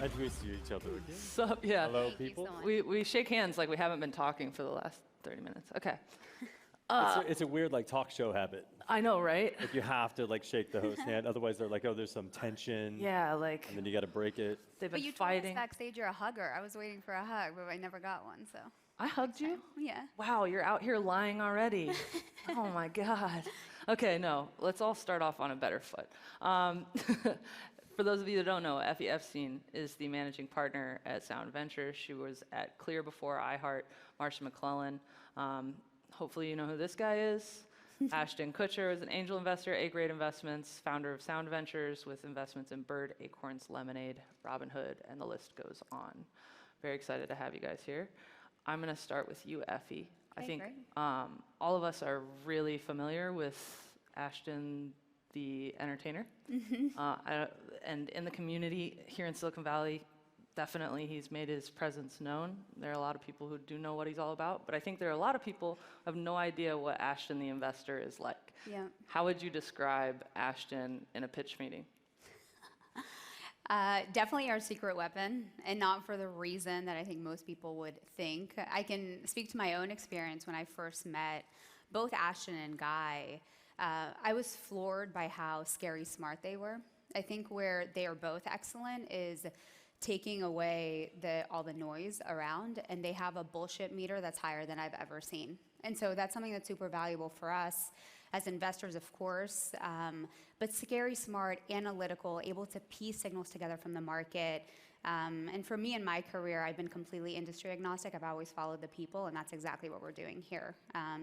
Introduce each other again. Sup, yeah. Hello, Thank you people. so much. We shake hands like we haven't been talking for the last 30 minutes. Okay. It's a weird like talk show habit. I know, right? Like you have to like shake the host hand, otherwise they're like, oh, there's some tension. Yeah, like And then you got to break it. they've But been you told fighting. us backstage you're a hugger. I was waiting for a hug, but I never got one, so. I hugged you? Yeah. Wow, you're out here lying already. Oh my God. Okay, no, let's all start off on a better foot. For those of you that don't know, Effie Epstein is the managing partner at Sound Ventures. She was at Clear before iHeart, Marcia McClellan. Hopefully you know who this guy is. Ashton Kutcher is an angel investor, A-Grade Investments, founder of Sound Ventures with investments in Bird, Acorns, Lemonade, Robinhood, and the list goes on. Very excited to have you guys here. I'm going to start with you, Effie. I Okay, think great. all of us are really familiar with Ashton, the entertainer. And in the community here in Silicon Valley, definitely he's made his presence known. There are a lot of people who do know what he's all about, but I think there are a lot of people who have no idea what Ashton the investor is like. Yeah. How would you describe Ashton in a pitch meeting? Definitely our secret weapon, and not for the reason that I think most people would think. I can speak to my own experience when I first met both Ashton and Guy. I was floored by how scary smart they were. I think where they are both excellent is taking away all the noise around, and they have a bullshit meter that's higher than I've ever seen. And so that's something that's super valuable for us as investors, of course, but scary smart, analytical, able to piece signals together from the market. And for me in my career, I've been completely industry agnostic. I've always followed the people, and that's exactly what we're doing here.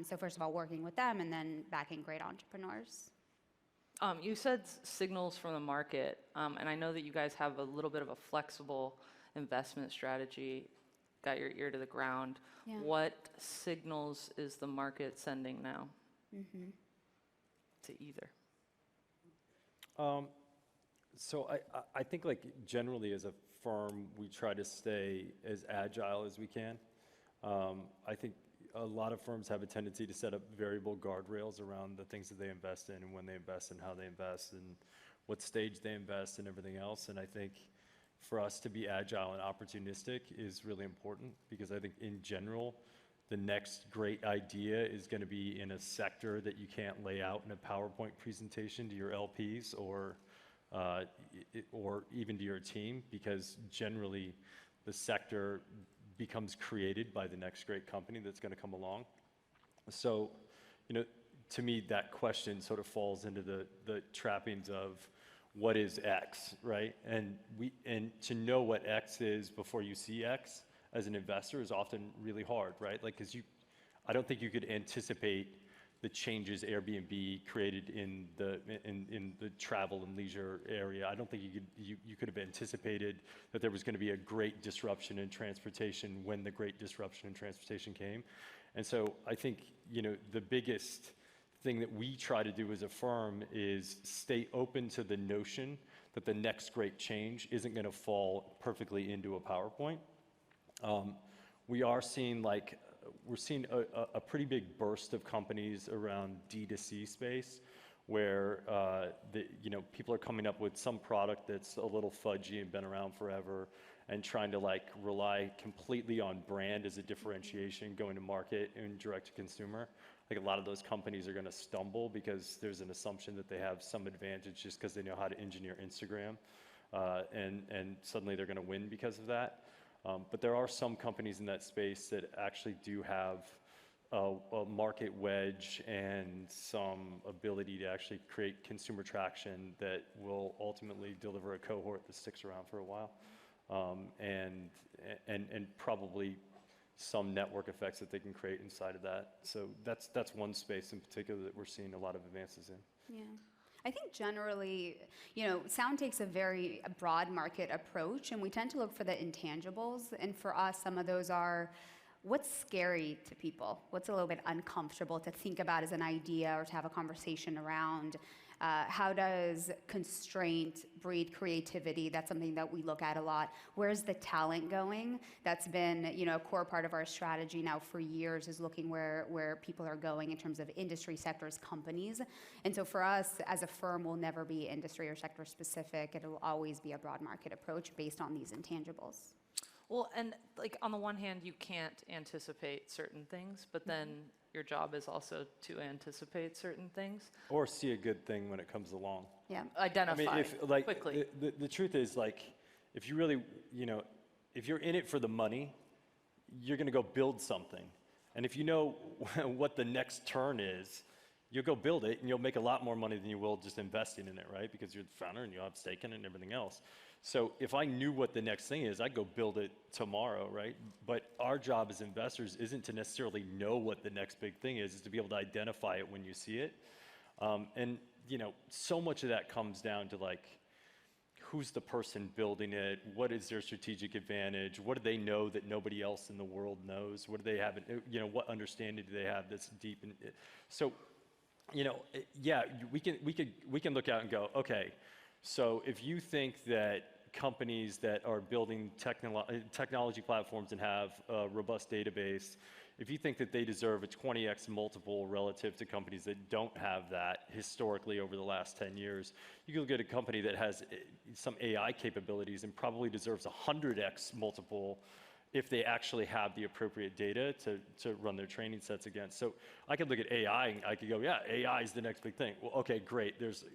So first of all, working with them, and then backing great entrepreneurs. You said signals from the market, and I know that you guys have a little bit of a flexible investment strategy, got your ear to the ground. Yeah. What signals is the market sending now to either? So I think like generally as a firm, we try to stay as agile as we can. I think a lot of firms have a tendency to set up variable guardrails around the things that they invest in and when they invest and how they invest and what stage they invest and everything else. And I think for us to be agile and opportunistic is really important, because I think in general, the next great idea is going to be in a sector that you can't lay out in a PowerPoint presentation to your LPs or even to your team, because generally the sector becomes created by the next great company that's going to come along. So, to me, that question sort of falls into the trappings of what is X, right? And to know what X is before you see X as an investor is often really hard, right? Like, because I don't think you could anticipate the changes Airbnb created in the travel and leisure area. I don't think you could have anticipated that there was going to be a great disruption in transportation when the great disruption in transportation came. And so I think the biggest thing that we try to do as a firm is stay open to the notion that the next great change isn't going to fall perfectly into a PowerPoint. We're seeing a pretty big burst of companies around D2C space where people are coming up with some product that's a little fudgy and been around forever and trying to rely completely on brand as a differentiation going to market and direct to consumer. Like a lot of those companies are going to stumble because there's an assumption that they have some advantage just because they know how to engineer Instagram, and suddenly they're going to win because of that. But there are some companies in that space that actually do have a market wedge and some ability to actually create consumer traction that will ultimately deliver a cohort that sticks around for a while, and probably some network effects that they can create inside of that. So that's one space in particular that we're seeing a lot of advances in. Yeah. I think generally, Sound takes a very broad market approach, and we tend to look for the intangibles. And for us, some of those are what's scary to people, what's a little bit uncomfortable to think about as an idea or to have a conversation around. How does constraint breed creativity? That's something that we look at a lot. Where's the talent going? That's been, a core part of our strategy now for years, is looking where people are going in terms of industry sectors, companies. And so for us as a firm, we'll never be industry or sector specific. It'll always be a broad market approach based on these intangibles. Well, and like on the one hand, you can't anticipate certain things, but then your job is also to anticipate certain things. Or see a good thing when it comes along. Yeah. Identify quickly. The truth is, like, if you really, if you're in it for the money, you're going to go build something. And if you know what the next turn is, you'll go build it, and you'll make a lot more money than you will just investing in it, right? Because you're the founder, and you'll have stake in it and everything else. So if I knew what the next thing is, I'd go build it tomorrow, right? But our job as investors isn't to necessarily know what the next big thing is to be able to identify it when you see it. And, so much of that comes down to, like, who's the person building it? What is their strategic advantage? What do they know that nobody else in the world knows? What do they have, what understanding do they have that's deep in it? So, yeah, we can look out and go, okay, so if you think that companies that are building technology platforms and have a robust database, if you think that they deserve a 20x multiple relative to companies that don't have that historically over the last 10 years, you can look at a company that has some AI capabilities and probably deserves a 100x multiple if they actually have the appropriate data to run their training sets against. So I could look at AI and I could go, yeah, AI is the next big thing. Well, okay, great. There's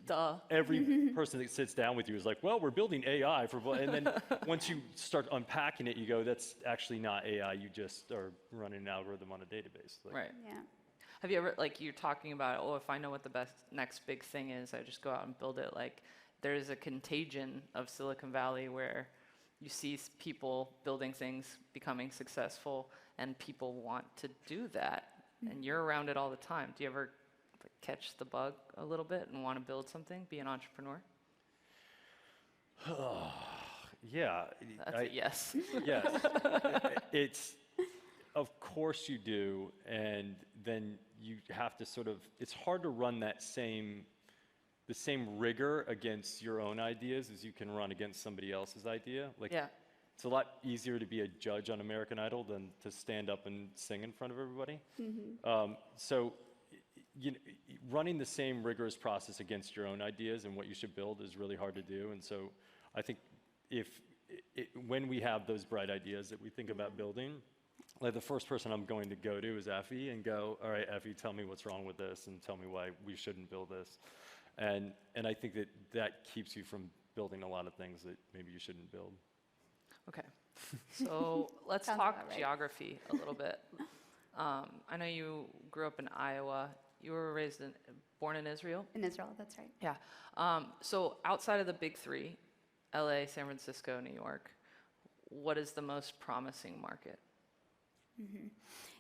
every person that sits down with you is like, well, we're building AI and then once you start unpacking it, you go, that's actually not AI. You just are running an algorithm on a database. Like, Right. Yeah. Have you ever, like, you're talking about, if I know what the next big thing is, I just go out and build it. Like, there's a contagion of Silicon Valley where you see people building things, becoming successful, and people want to do that. And you're around it all the time. Do you ever catch the bug a little bit and want to build something, be an entrepreneur? Yeah. That's a yes. Yes. Of course you do, and then you have to it's hard to run the same rigor against your own ideas as you can run against somebody else's idea. Like, it's a lot easier to be a judge on American Idol than to stand up and sing in front of everybody. So running the same rigorous process against your own ideas and what you should build is really hard to do. And so I think when we have those bright ideas that we think about building, like, the first person I'm going to go to is Effie and go, all right, Effie, tell me what's wrong with this and tell me why we shouldn't build this. And I think that keeps you from building a lot of things that maybe you shouldn't build. Okay. So let's talk geography a little bit. I know you grew up in Iowa. You were born in Israel? In Israel, that's right. Yeah. So outside of the big three, LA, San Francisco, New York, what is the most promising market?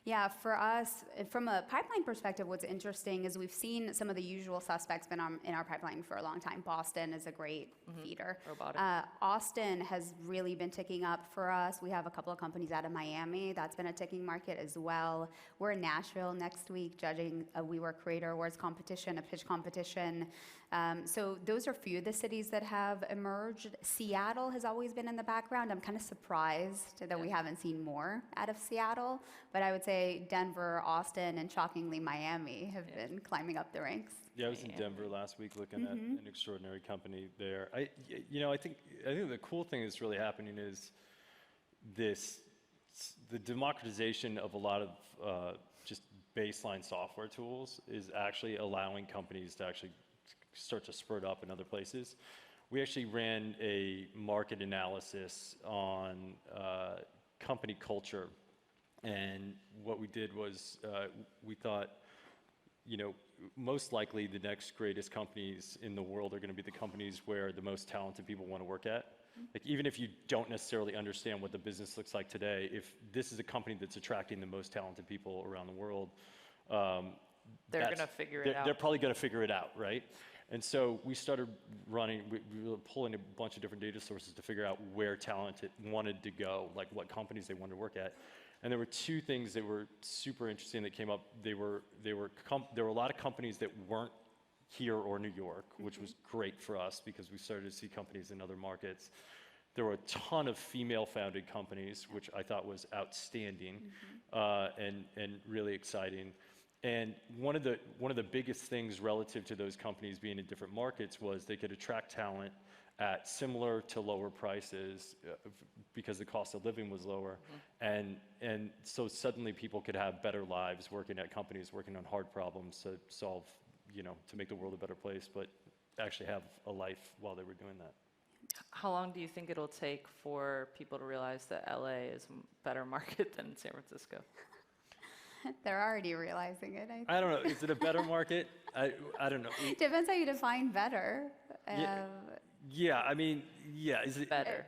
Yeah, for us, from a pipeline perspective, what's interesting is we've seen some of the usual suspects been in our pipeline for a long time. Boston is a great feeder. Robotics. Austin has really been ticking up for us. We have a couple of companies out of Miami. That's been a ticking market as well. We're in Nashville next week judging a WeWork Creator Awards competition, a pitch competition. So those are few of the cities that have emerged. Seattle has always been in the background. I'm kind of surprised that we haven't seen more out of Seattle, but I would say Denver, Austin, and shockingly Miami have been climbing up the ranks. Yeah, I was in Denver last week looking at an extraordinary company there. I think the cool thing that's really happening is the democratization of a lot of just baseline software tools is actually allowing companies to actually start to spurt up in other places. We actually ran a market analysis on company culture, and what we did was we thought, most likely the next greatest companies in the world are going to be the companies where the most talented people want to work at. Like, even if you don't necessarily understand what the business looks like today, if this is a company that's attracting the most talented people around the world, they're going to figure it out. They're probably going to figure it out, right? And so we started running, we were pulling a bunch of different data sources to figure out where talent wanted to go, like what companies they wanted to work at. And there were two things that were super interesting that came up. There were a lot of companies that weren't here or New York, which was great for us because we started to see companies in other markets. There were a ton of female-founded companies, which I thought was outstanding and really exciting. And one of the biggest things relative to those companies being in different markets was they could attract talent at similar to lower prices because the cost of living was lower. And so suddenly people could have better lives working at companies, working on hard problems to solve, to make the world a better place, but actually have a life while they were doing that. How long do you think it'll take for people to realize that LA is a better market than San Francisco? They're already realizing it, I think. I don't know. Is it a better market? I don't know. Depends how you define better. Yeah, I mean, yeah. Is it Better.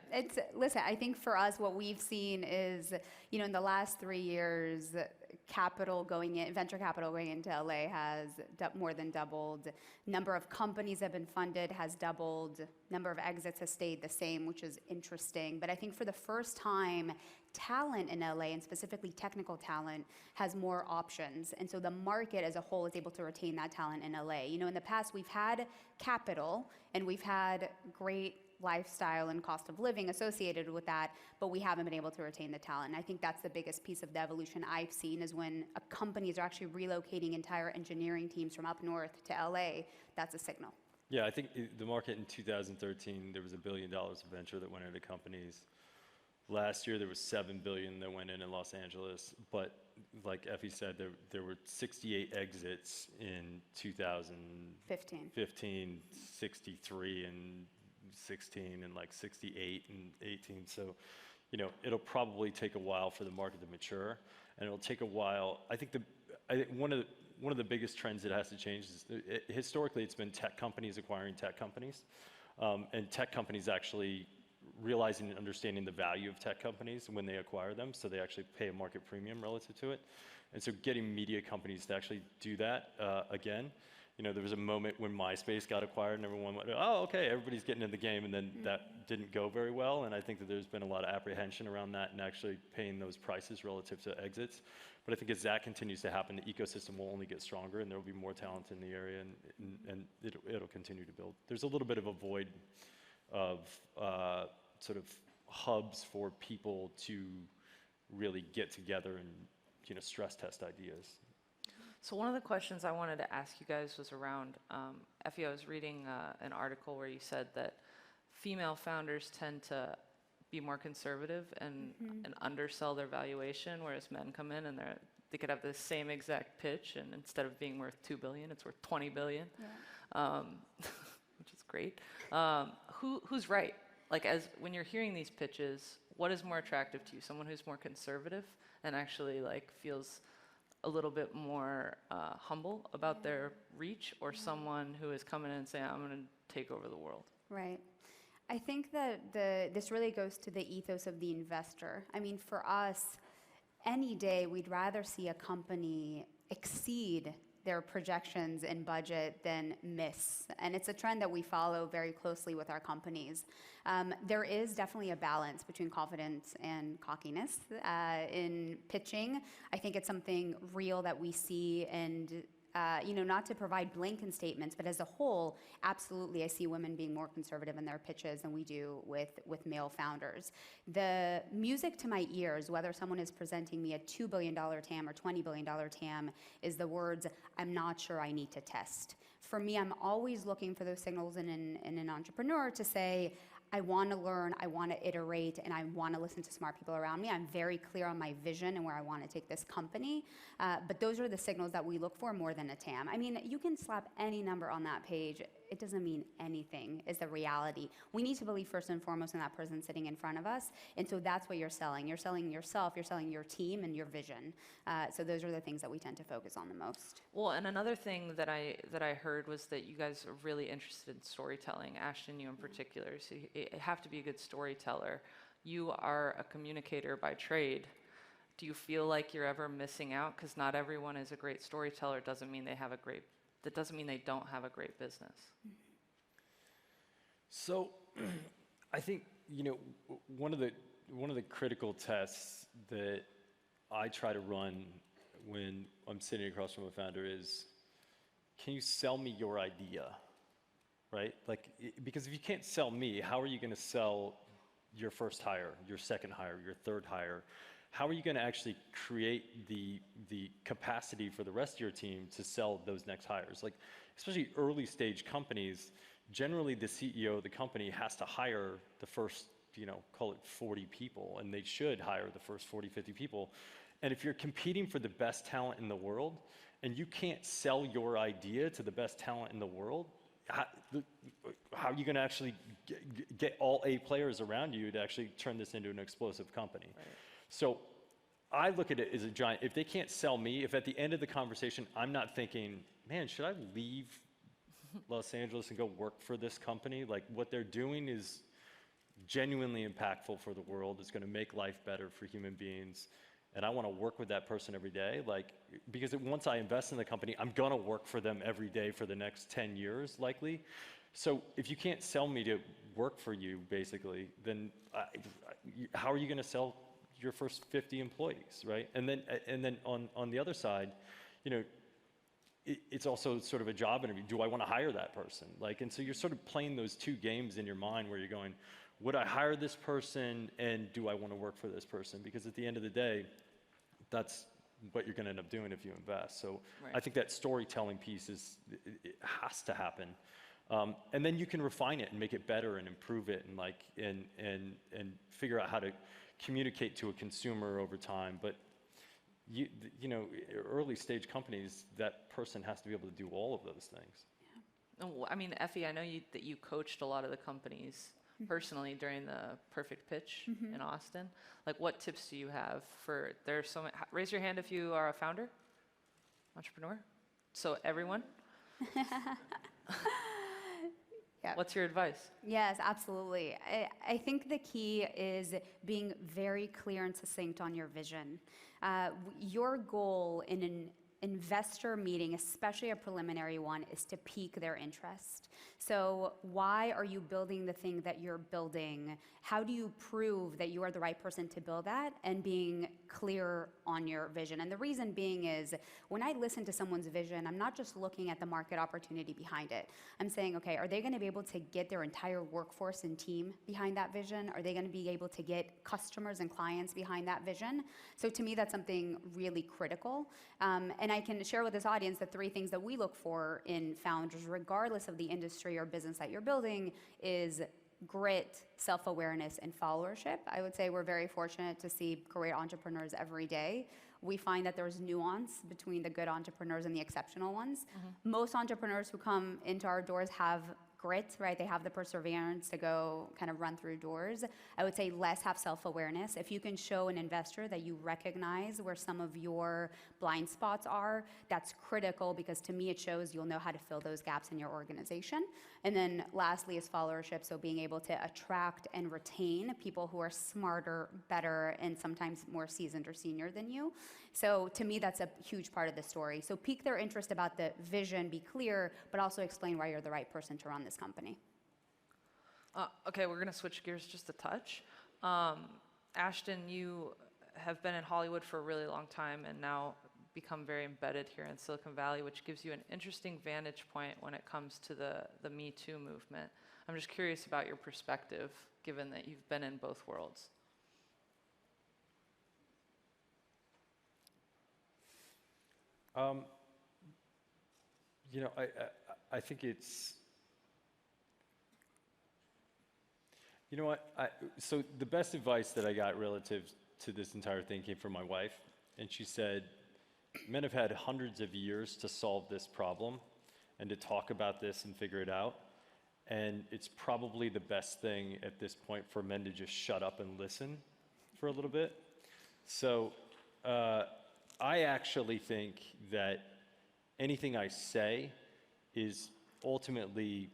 Listen, I think for us, what we've seen is, in the last 3 years, venture capital going into LA has more than doubled. Number of companies that have been funded has doubled. Number of exits has stayed the same, which is interesting. But I think for the first time, talent in LA, and specifically technical talent, has more options. And so the market as a whole is able to retain that talent in LA. In the past, we've had capital and we've had great lifestyle and cost of living associated with that, but we haven't been able to retain the talent. And I think that's the biggest piece of the evolution I've seen is when companies are actually relocating entire engineering teams from up north to LA, that's a signal. Yeah, I think the market in 2013, there was $1 billion of venture that went into companies. Last year, there was $7 billion that went in Los Angeles, but like Effie said, there were 68 exits in 2015, 63 and 16, and like 68 and 18. So, it'll probably take a while for the market to mature, and it'll take a while. I think one of the biggest trends that has to change is historically it's been tech companies acquiring tech companies, and tech companies actually realizing and understanding the value of tech companies when they acquire them, so they actually pay a market premium relative to it. And so getting media companies to actually do that again, there was a moment when MySpace got acquired and everyone went, oh, okay, everybody's getting in the game, and then that didn't go very well, and I think that there's been a lot of apprehension around that and actually paying those prices relative to exits. But I think as that continues to happen, the ecosystem will only get stronger and there will be more talent in the area, and it'll continue to build. There's a little bit of a void of sort of hubs for people to really get together and stress test ideas. So one of the questions I wanted to ask you guys was around, Effie, I was reading an article where you said that female founders tend to be more conservative and undersell their valuation, whereas men come in and they could have the same exact pitch, and instead of being worth $2 billion, it's worth $20 billion, which is great. Who's right? Like, when you're hearing these pitches, what is more attractive to you? Someone who's more conservative and actually feels a little bit more humble about their reach, or someone who is coming in and saying, I'm going to take over the world? Right. I think that this really goes to the ethos of the investor. I mean, for us, any day we'd rather see a company exceed their projections and budget than miss. And it's a trend that we follow very closely with our companies. There is definitely a balance between confidence and cockiness in pitching. I think it's something real that we see, and not to provide blanket statements, but as a whole, absolutely, I see women being more conservative in their pitches than we do with male founders. The music to my ears, whether someone is presenting me a $2 billion TAM or $20 billion TAM, is the words, I'm not sure, I need to test. For me, I'm always looking for those signals in an entrepreneur to say, I want to learn, I want to iterate, and I want to listen to smart people around me. I'm very clear on my vision and where I want to take this company. But those are the signals that we look for more than a TAM. I mean, you can slap any number on that page. It doesn't mean anything, is the reality. We need to believe first and foremost in that person sitting in front of us. And so that's what you're selling. You're selling yourself, you're selling your team and your vision. So those are the things that we tend to focus on the most. Well, and another thing that I heard was that you guys are really interested in storytelling. Ashton, you in particular. So you have to be a good storyteller. You are a communicator by trade. Do you feel like you're ever missing out? Because not everyone is a great storyteller. Doesn't mean that doesn't mean they don't have a great business. So, I think one of the critical tests that I try to run when I'm sitting across from a founder is, can you sell me your idea, right? Like, because if you can't sell me, how are you going to sell your first hire, your second hire, your third hire? How are you going to actually create the capacity for the rest of your team to sell those next hires? Like, especially early stage companies, generally the CEO of the company has to hire the first, call it 40 people, and they should hire the first 40, 50 people. And if you're competing for the best talent in the world, and you can't sell your idea to the best talent in the world, how are you going to actually get all A players around you to actually turn this into an explosive company? Right. So I look at it as a giant, if they can't sell me, if at the end of the conversation, I'm not thinking, man, should I leave Los Angeles and go work for this company? Like, what they're doing is genuinely impactful for the world. It's going to make life better for human beings. And I want to work with that person every day, like, because once I invest in the company, I'm going to work for them every day for the next 10 years, likely. So if you can't sell me to work for you, basically, then how are you going to sell your first 50 employees, right? And then on the other side, it's also sort of a job interview. Do I want to hire that person? Like, and so you're sort of playing those two games in your mind where you're going, would I hire this person, and do I want to work for this person? Because at the end of the day, that's what you're going to end up doing if you invest. So right. I think that storytelling piece it has to happen. And then you can refine it and make it better and improve it and figure out how to communicate to a consumer over time. But early stage companies, that person has to be able to do all of those things. Yeah. I mean, Effie, I know that you coached a lot of the companies personally during the Perfect Pitch in Austin. Like, what tips do you have for, there's so many, raise your hand if you are a founder, entrepreneur. So everyone. Yeah. What's your advice? Yes, absolutely. I think the key is being very clear and succinct on your vision. Your goal in an investor meeting, especially a preliminary one, is to pique their interest. So why are you building the thing that you're building? How do you prove that you are the right person to build that? And being clear on your vision. And the reason being is, when I listen to someone's vision, I'm not just looking at the market opportunity behind it. I'm saying, okay, are they going to be able to get their entire workforce and team behind that vision? Are they going to be able to get customers and clients behind that vision? So to me, that's something really critical. And I can share with this audience the 3 things that we look for in founders, regardless of the industry or business that you're building, is grit, self-awareness, and followership. I would say we're very fortunate to see great entrepreneurs every day. We find that there's nuance between the good entrepreneurs and the exceptional ones. Most entrepreneurs who come into our doors have grit, right? They have the perseverance to go kind of run through doors. I would say less have self-awareness. If you can show an investor that you recognize where some of your blind spots are, that's critical, because to me it shows you'll know how to fill those gaps in your organization. And then lastly is followership, so being able to attract and retain people who are smarter, better, and sometimes more seasoned or senior than you. So to me, that's a huge part of the story. So pique their interest about the vision, be clear, but also explain why you're the right person to run this company. Okay, we're going to switch gears just a touch. Ashton, you have been in Hollywood for a really long time and now become very embedded here in Silicon Valley, which gives you an interesting vantage point when it comes to the Me Too movement. I'm just curious about your perspective, given that you've been in both worlds. I think it's, you know what, so the best advice that I got relative to this entire thing came from my wife, and she said, men have had hundreds of years to solve this problem and to talk about this and figure it out, and it's probably the best thing at this point for men to just shut up and listen for a little bit. So I actually think that anything I say is ultimately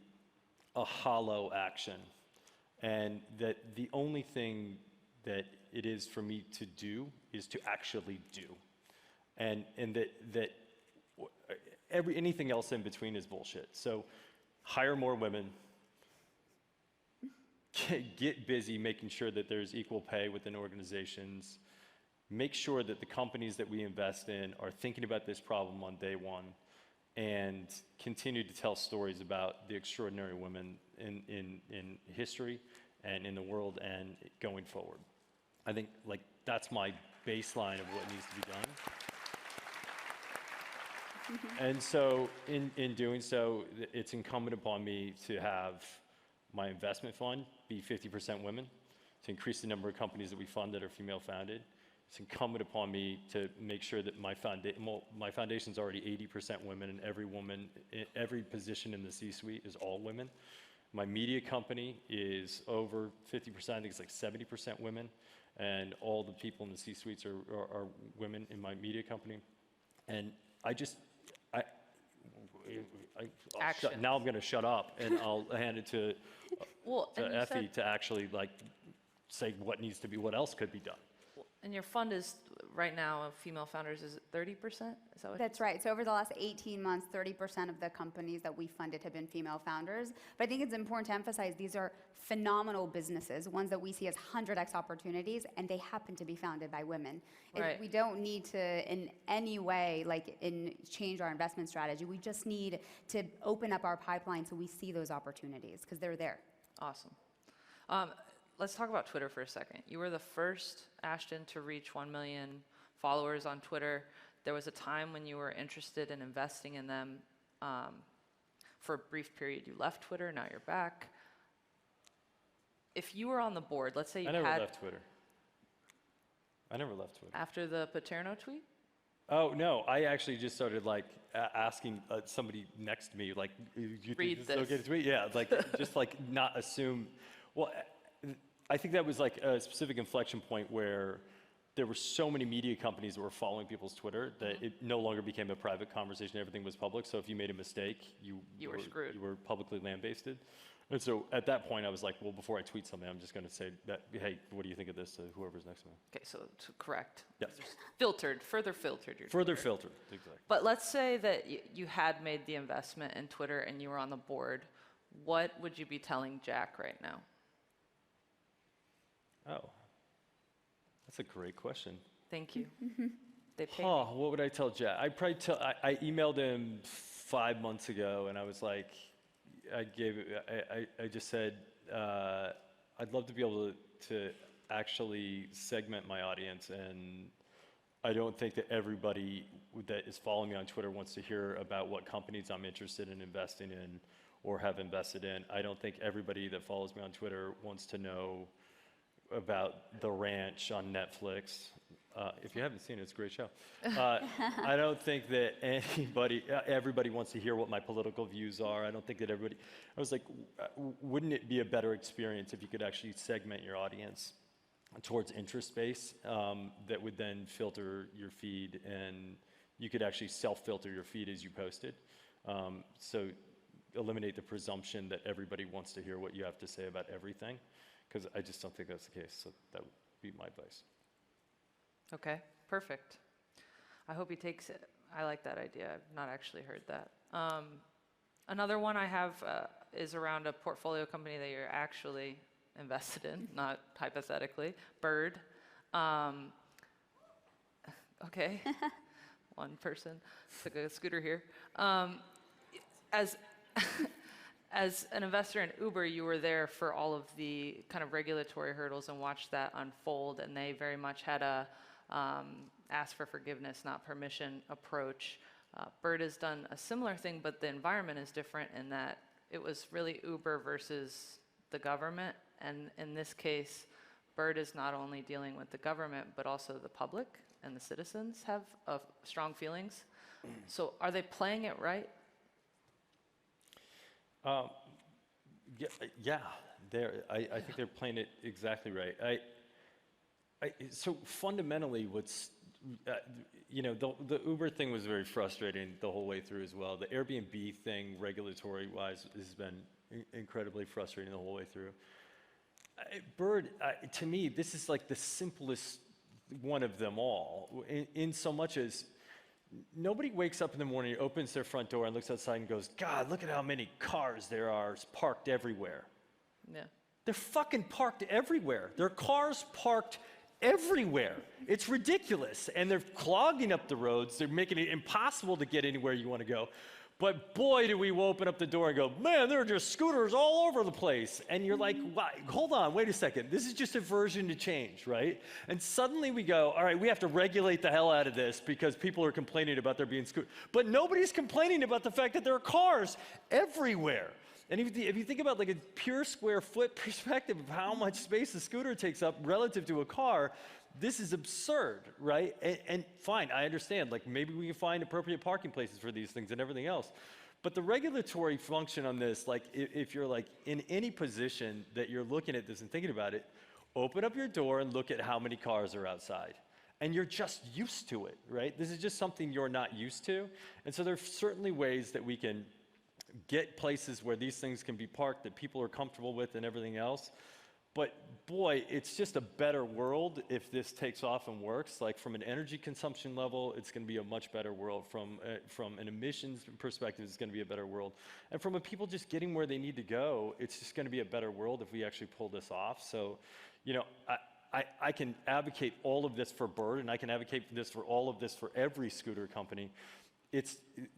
a hollow action, and that the only thing that it is for me to do is to actually do, and that anything else in between is bullshit. So hire more women, get busy making sure that there's equal pay within organizations, make sure that the companies that we invest in are thinking about this problem on day one, and continue to tell stories about the extraordinary women in history and in the world and going forward. I think like that's my baseline of what needs to be done. And so in doing so, it's incumbent upon me to have my investment fund be 50% women, to increase the number of companies that we fund that are female founded. It's incumbent upon me to make sure that my foundation's already 80% women, and every position in the C-suite is all women. My media company is over 50%, I think it's like 70% women, and all the people in the C-suites are women in my media company. And now I'm going to shut up, and I'll hand it to Effie to actually like say what needs to be, what else could be done. And your fund is, right now, of female founders, is it 30%? Is that what? That's right. So over the last 18 months, 30% of the companies that we funded have been female founders. But I think it's important to emphasize these are phenomenal businesses, ones that we see as 100x opportunities, and they happen to be founded by women. Right. We don't need to, in any way, change our investment strategy. We just need to open up our pipeline so we see those opportunities, because they're there. Awesome. Let's talk about Twitter for a second. You were the first Ashton to reach 1 million followers on Twitter. There was a time when you were interested in investing in them. For a brief period, you left Twitter. Now you're back. If you were on the board, let's say you had... I never left Twitter. After the Paterno tweet? Oh, no. I actually just started like asking somebody next to me, like, you Read think this is okay to tweet? Yeah, like, just like not assume. Well, I think that was like a specific inflection point where there were so many media companies that were following people's Twitter that it no longer became a private conversation. Everything was public. So if you made a mistake, you were screwed. You were publicly lambasted. And so at that point, I was like, well, before I tweet something, I'm just going to say that, hey, what do you think of this to whoever's next to me? Okay, so to correct. Yes. Further filtered your Further Twitter. filtered, exactly. But let's say that you had made the investment in Twitter and you were on the board. What would you be telling Jack right now? Oh, that's a great question. Thank you. They paid me. What would I tell Jack? I emailed him 5 months ago, and I was like, I just said, I'd love to be able to actually segment my audience, and I don't think that everybody that is following me on Twitter wants to hear about what companies I'm interested in investing in or have invested in. I don't think everybody that follows me on Twitter wants to know about The Ranch on Netflix. If you haven't seen it, it's a great show. I don't think that everybody wants to hear what my political views are. I don't think that everybody, I was like, wouldn't it be a better experience if you could actually segment your audience towards interest base that would then filter your feed, and you could actually self-filter your feed as you post it. So eliminate the presumption that everybody wants to hear what you have to say about everything, because I just don't think that's the case. So that would be my advice. Okay, perfect. I hope he takes it. I like that idea. I've not actually heard that. Another one I have is around a portfolio company that you're actually invested in, not hypothetically. Bird. Okay, one person took a scooter here. As an investor in Uber, you were there for all of the kind of regulatory hurdles and watched that unfold, and they very much had a ask for forgiveness, not permission approach. Bird has done a similar thing, but the environment is different in that it was really Uber versus the government, and in this case, Bird is not only dealing with the government, but also the public and the citizens have strong feelings. So are they playing it right? Yeah, I think they're playing it exactly right. So fundamentally, what's the Uber thing was very frustrating the whole way through as well. The Airbnb thing, regulatory-wise, has been incredibly frustrating the whole way through. Bird, to me, this is like the simplest one of them all, in so much as nobody wakes up in the morning, opens their front door, and looks outside and goes, God, look at how many cars there are parked everywhere. Yeah. They're fucking parked everywhere. There are cars parked everywhere. It's ridiculous. And they're clogging up the roads. They're making it impossible to get anywhere you want to go. But boy, do we open up the door and go, man, there are just scooters all over the place. And you're like, hold on, wait a second. This is just a version to change, right? And suddenly we go, all right, we have to regulate the hell out of this because people are complaining about there being scooters. But nobody's complaining about the fact that there are cars everywhere. And if you think about like a pure square foot perspective of how much space a scooter takes up relative to a car, this is absurd, right? And fine, I understand, like maybe we can find appropriate parking places for these things and everything else. But the regulatory function on this, like if you're like in any position that you're looking at this and thinking about it, open up your door and look at how many cars are outside. And you're just used to it, right? This is just something you're not used to. And so there's certainly ways that we can get places where these things can be parked that people are comfortable with and everything else. But boy, it's just a better world if this takes off and works. Like from an energy consumption level, it's going to be a much better world. From an emissions perspective, it's going to be a better world. And from a people just getting where they need to go, it's just going to be a better world if we actually pull this off. So, you know, I can advocate all of this for Bird, and I can advocate for all of this for every scooter company.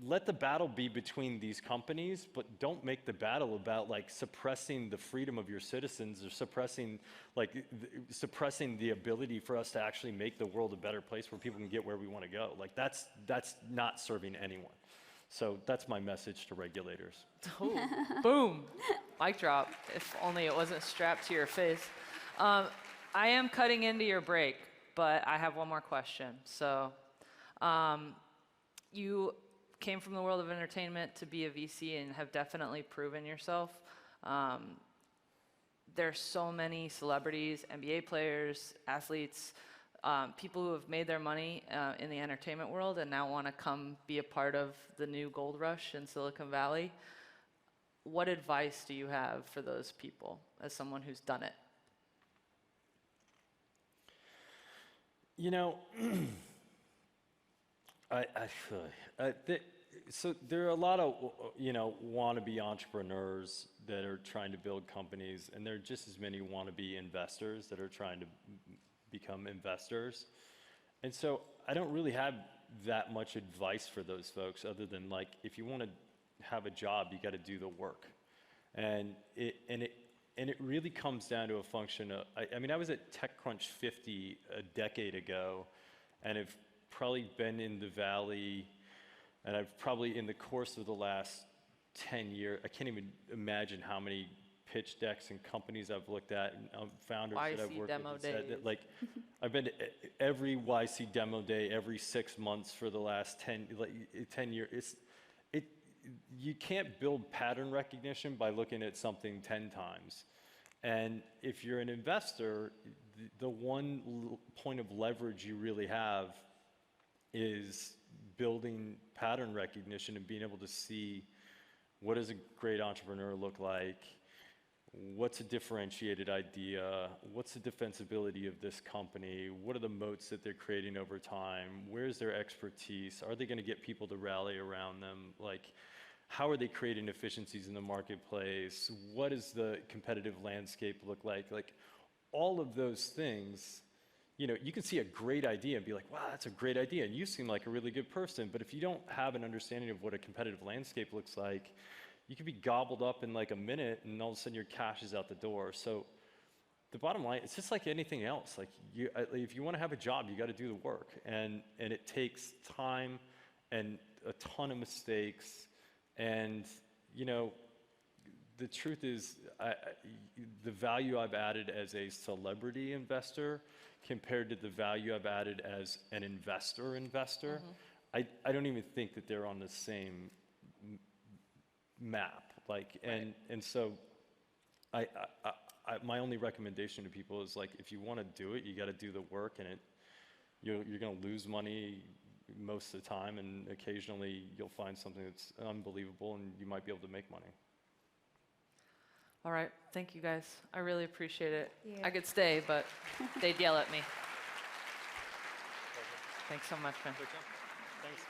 Let the battle be between these companies, but don't make the battle about like suppressing the freedom of your citizens or suppressing the ability for us to actually make the world a better place where people can get where we want to go. Like that's not serving anyone. So that's my message to regulators. Ooh, boom, mic drop. If only it wasn't strapped to your face. I am cutting into your break, but I have one more question. So. You came from the world of entertainment to be a VC and have definitely proven yourself. There's so many celebrities, NBA players, athletes, people who have made their money in the entertainment world and now want to come be a part of the new gold rush in Silicon Valley. What advice do you have for those people as someone who's done it? You know, so there are a lot of, you know, wannabe entrepreneurs that are trying to build companies, and there are just as many wannabe investors that are trying to become investors. And so I don't really have that much advice for those folks other than like, if you want to have a job, you got to do the work. And it really comes down to a function of, I mean, I was at TechCrunch 50 a decade ago, and have probably been in the Valley, and I've probably in the course of the last 10 years, I can't even imagine how many pitch decks and companies I've looked at and founders that I've worked with. That, like, I've been to every YC demo day every 6 months for the last 10 years. You can't build pattern recognition by looking at something 10 times. And if you're an investor, the one point of leverage you really have is building pattern recognition and being able to see what does a great entrepreneur look like, what's a differentiated idea, what's the defensibility of this company, what are the moats that they're creating over time, where's their expertise, are they going to get people to rally around them, like how are they creating efficiencies in the marketplace, what does the competitive landscape look like all of those things. You know, you can see a great idea and be like, wow, that's a great idea, and you seem like a really good person, but if you don't have an understanding of what a competitive landscape looks like, you can be gobbled up in like a minute, and all of a sudden your cash is out the door. So the bottom line, it's just like anything else. Like, if you want to have a job, you got to do the work, and it takes time and a ton of mistakes, and you know, the truth is, the value I've added as a celebrity investor compared to the value I've added as an investor, I don't even think that they're on the same map. Like, and so my only recommendation to people is like, if you want to do it, you got to do the work, and you're going to lose money most of the time, and occasionally you'll find something that's unbelievable, and you might be able to make money. All right, thank you guys. I really appreciate it. Yeah. I could stay, but they'd yell at me. Thanks so much, man. Thanks.